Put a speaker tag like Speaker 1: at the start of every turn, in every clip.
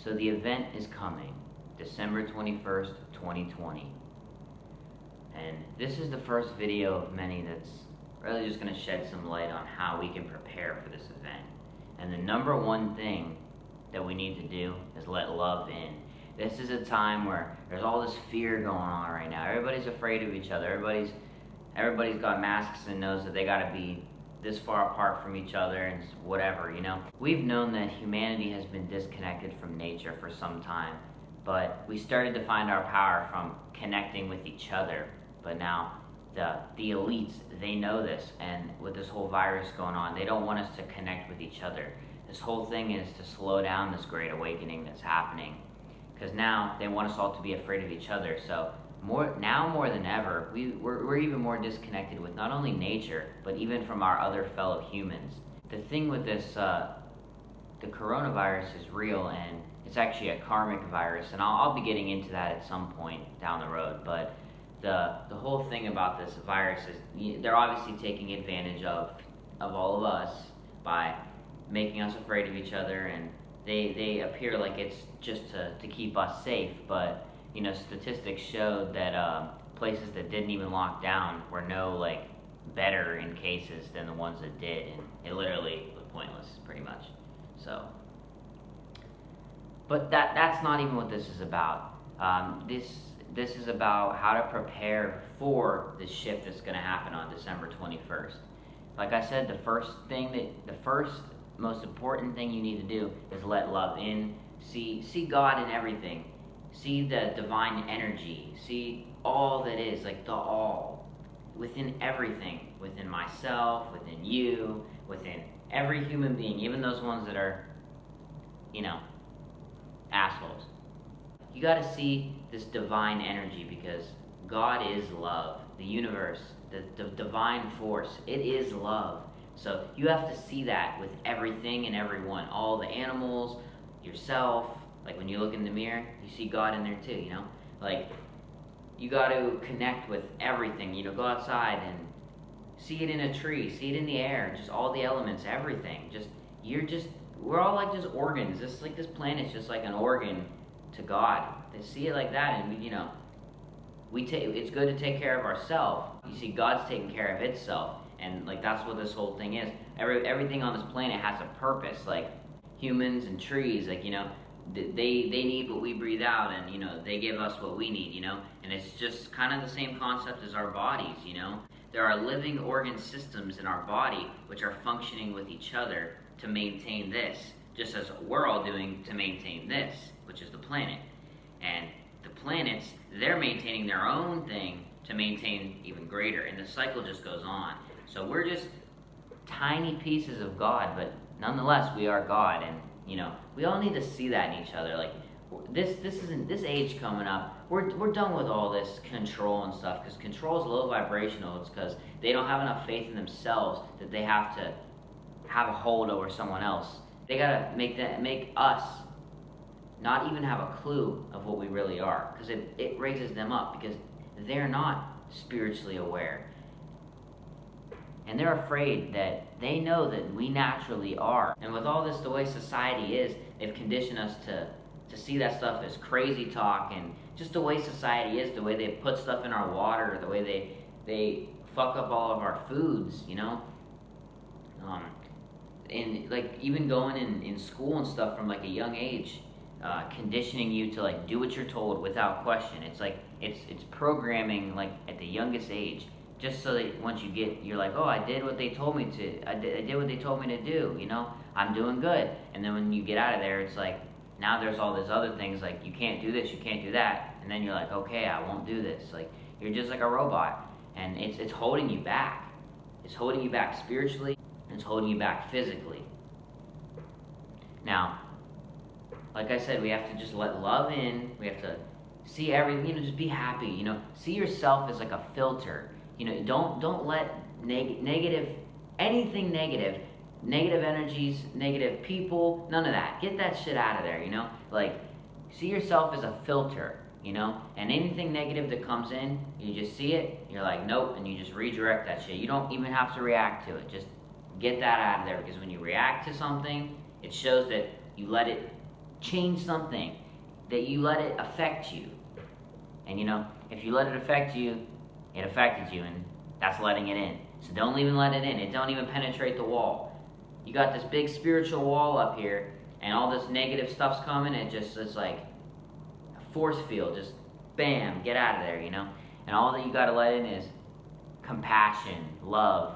Speaker 1: So the event is coming, December 21st, 2020. And this is the first video of many that's really just going to shed some light on how we can prepare for this event. And the number one thing that we need to do is let love in. This is a time where there's all this fear going on right now. Everybody's afraid of each other. Everybody's got masks and knows that they got to be this far apart from each other and whatever, you know. We've known that humanity has been disconnected from nature for some time, but we started to find our power from connecting with each other. But now the elites, they know this, and with this whole virus going on, they don't want us to connect with each other. This whole thing is to slow down this great awakening that's happening, because now they want us all to be afraid of each other. So more than ever, we're even more disconnected with not only nature, but even from our other fellow humans. The thing with this, the coronavirus is real, and it's actually a karmic virus, and I'll be getting into that at some point down the road. But the whole thing about this virus is they're obviously taking advantage of all of us by making us afraid of each other, and they appear like it's just to keep us safe, but you know, statistics showed that places that didn't even lock down were better in cases than the ones that did, and it literally was pointless, pretty much. So, but that's not even what this is about. This is about how to prepare for the shift that's going to happen on December 21st. Like I said, the first most important thing you need to do is let love in. See God in everything. See the divine energy. See all that is, like the all, within everything, within myself, within you, within every human being, even those ones that are, you know, assholes. You got to see this divine energy, because God is love. The universe, the divine force, it is love. So you have to see that with everything and everyone, all the animals, yourself. Like when you look in the mirror, you see God in there too, you know? Like, you got to connect with everything, you know, go outside and see it in a tree, see it in the air, just all the elements, everything. We're all like just organs. This planet's just like an organ to God. They see it like that, and you know, it's good to take care of ourselves. You see, God's taking care of itself, and like that's what this whole thing is. Everything on this planet has a purpose, like humans and trees, like, you know, they need what we breathe out, and you know, they give us what we need, you know. And it's just kind of the same concept as our bodies, you know. There are living organ systems in our body which are functioning with each other to maintain this, just as we're all doing to maintain this, which is the planet. And the planets, they're maintaining their own thing to maintain even greater, and the cycle just goes on. So we're just tiny pieces of God, but nonetheless we are God. And you know, we all need to see that in each other. Like this age coming up, we're done with all this control and stuff, because control is low vibrational. It's because they don't have enough faith in themselves that they have to have a hold over someone else. They gotta make us not even have a clue of what we really are, because it raises them up, because they're not spiritually aware. And they're afraid that they know that we naturally are. And with all this, the way society is, they've conditioned us to see that stuff as crazy talk, and just the way society is, the way they put stuff in our water, the way they fuck up all of our foods, you know? And like even going in school and stuff from like a young age, conditioning you to like do what you're told without question. It's like it's programming like at the youngest age, just so that once you're like, oh, I did what they told me to. I did what they told me to do. You know, I'm doing good. And then when you get out of there, it's like now there's all these other things like you can't do this, you can't do that, and then you're like, okay, I won't do this. Like you're just like a robot, and it's holding you back. It's holding you back spiritually, and it's holding you back physically. Now, like I said, we have to just let love in. We have to see everything, you know, just be happy, you know. See yourself as like a filter. You know, don't let anything negative energies, negative people, none of that. Get that shit out of there, you know? Like, see yourself as a filter, you know? And anything negative that comes in, you just see it, you're like, nope, and you just redirect that shit. You don't even have to react to it. Just get that out of there, because when you react to something, it shows that you let it change something, that you let it affect you. And you know, if you let it affect you, it affected you, and that's letting it in. So don't even let it in. It don't even penetrate the wall. You got this big spiritual wall up here, and all this negative stuff's coming, and it's like a force field, just bam, get out of there, you know? And all that you gotta let in is compassion, love,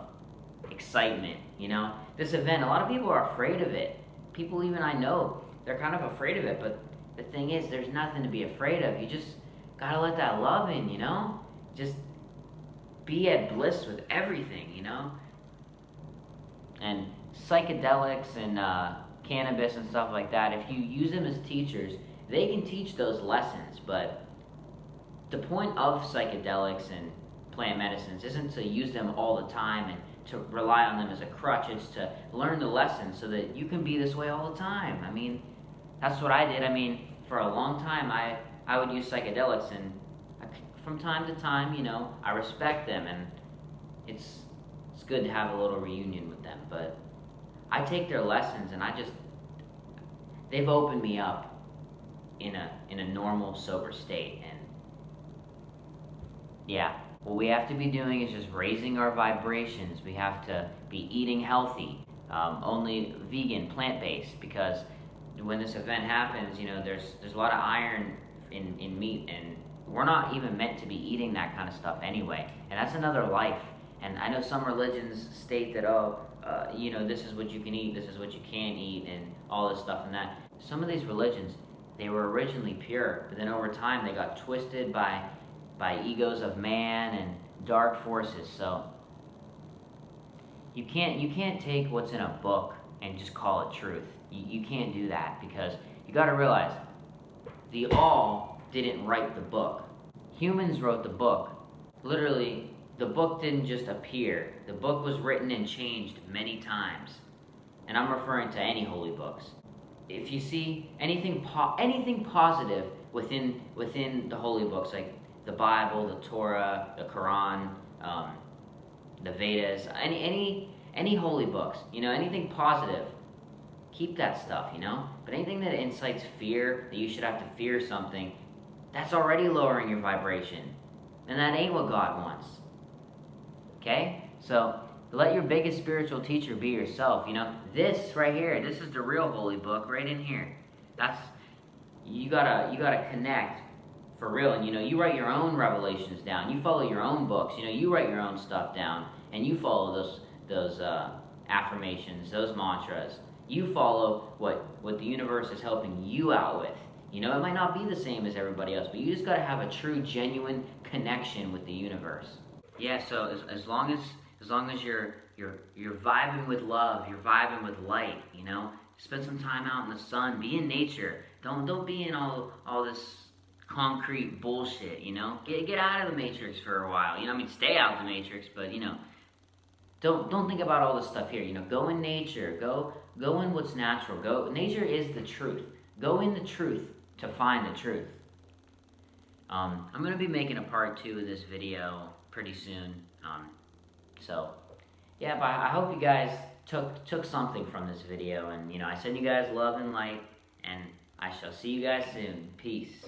Speaker 1: excitement, you know? This event, a lot of people are afraid of it. People even I know, they're kind of afraid of it, but the thing is, there's nothing to be afraid of. You just gotta let that love in, you know? Just be at bliss with everything, you know? And psychedelics and cannabis and stuff like that, if you use them as teachers, they can teach those lessons, but the point of psychedelics and plant medicines isn't to use them all the time and to rely on them as a crutch. It's to learn the lessons so that you can be this way all the time. I mean, that's what I did. I mean, for a long time, I would use psychedelics, and from time to time, you know, I respect them, and it's good to have a little reunion with them. But I take their lessons, and they've opened me up in a normal, sober state. And yeah, what we have to be doing is just raising our vibrations. We have to be eating healthy, only vegan, plant-based, because when this event happens, you know, there's a lot of iron in meat, and we're not even meant to be eating that kind of stuff anyway. And that's another life. And I know some religions state that, you know, this is what you can eat, this is what you can't eat, and all this stuff and that. Some of these religions, they were originally pure, but then over time they got twisted by egos of man and dark forces. So you can't take what's in a book and just call it truth. You can't do that, because you got to realize the all didn't write the book. Humans wrote the book. Literally, the book didn't just appear. The book was written and changed many times. And I'm referring to any holy books. If you see anything positive within the holy books, like the Bible, the Torah, the Quran, the Vedas, any holy books, you know, anything positive, keep that stuff, you know? But anything that incites fear, that you should have to fear something, that's already lowering your vibration. And that ain't what God wants. Okay? So, let your biggest spiritual teacher be yourself, you know? This right here, this is the real holy book right in here. That's, you gotta connect for real. And you know, you write your own revelations down. You follow your own books. You know, you write your own stuff down, and you follow those affirmations, those mantras. You follow what the universe is helping you out with. You know, it might not be the same as everybody else, but you just gotta have a true, genuine connection with the universe. Yeah. So as long as you're vibing with love, you're vibing with light. You know, spend some time out in the sun. Be in nature. Don't be in all this concrete bullshit. You know, get out of the matrix for a while. You know, I mean, stay out of the matrix, but you know, don't think about all this stuff here. You know, go in nature. Go in what's natural. Nature is the truth. Go in the truth to find the truth. I'm gonna be making a part 2 of this video pretty soon. So yeah, but I hope you guys took something from this video, and you know, I send you guys love and light, and I shall see you guys soon. Peace.